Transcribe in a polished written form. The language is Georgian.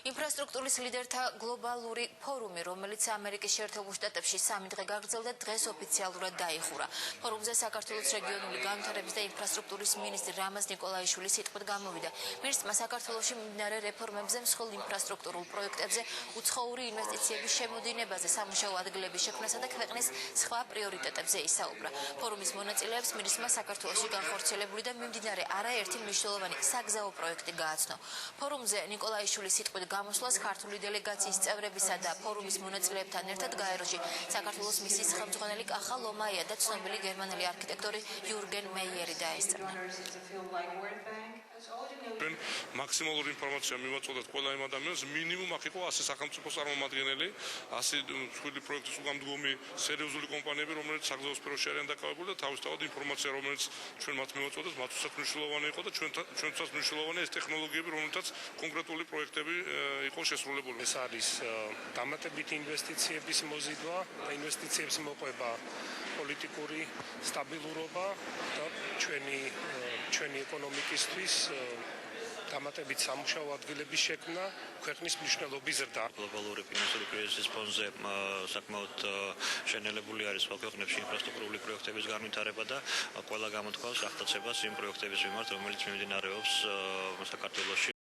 ინფრასტრუქტურის ლიდერთა გლობალური ფორუმი, რომელიც ამერიკის შეერთებულ შტატებში 3 დღე გაგრძელდა, დღეს ოფიციალურად დაიხურა. ფორუმზე საქართველოს რეგიონული განვითარების და ინფრასტრუქტურის მინისტრი რამაზ ნიკოლაიშვილი სიტყვით გამოვიდა. მინისტრმა საქართველოში მიმდინარე რეფორმებზე, მსხვილ ინფრასტრუქტურულ პროექტებზე, უცხოური ინვესტიციების შემოდინებაზე, სამუშაო ადგილების შექმნასა და ქვეყნის სხვა პრიორიტეტებზე ისაუბრა. ფორუმის მონაწილეებს მინისტრმა საქართველოში განხორციელებული და მიმდინარე არაერთი მნიშვნელოვანი საგზაო პროექტი გააცნო. ფორუმზე ნიკოლაიშვილის სიტყვით გამოსვლას ქართული დელეგაციის წევრებისა და ფორუმის მონაწილეებთან ერთად გაეროში საქართველოს მისიის ხელმძღვანელი კახა ლომაია და ცნობილი გერმანელი არქიტექტორი იურგენ მეიერი დაესწრნენ. მაქსიმალური ინფორმაცია მივაწოდეთ ყველა იმ ადამიანს, მინიმუმ აქ იყო 100 სახელმწიფო წარმომადგენელი, 100 მსხვილი პროექტის უგამდგომი სერიოზული კომპანიები, რომელიც საგზაო სფეროში არიან დაკავებული და თავისთავად ინფორმაცია, რომელიც ჩვენ მათ მივაწოდეთ, მათთვისაც მნიშვნელოვანი იყო და ჩვენთვისაც მნიშვნელოვანია ეს ტექნოლოგიები, რომელთაც კონკრეტული პროექტები იყო შესრულებული. ეს არის დამატებითი ინვესტიციების მოზიდვა და ინვესტიციების მოყვება, პოლიტიკური სტაბილურობა და ჩვენი ეკონომიკისთვის დამატებით სამუშაო ადგილების შექმნა, ქვეყნის მნიშვნელობის ზრდა. გლობალური ფინანსური კრიზისის ფონზე საკმაოდ შენელებული არის სხვა ქვეყნებში ინფრასტრუქტურული პროექტების განვითარება და ყველა გამოთქვამს აღტაცებას იმ პროექტების მიმართ, რომელიც მიმდინარეობს საქართველოში.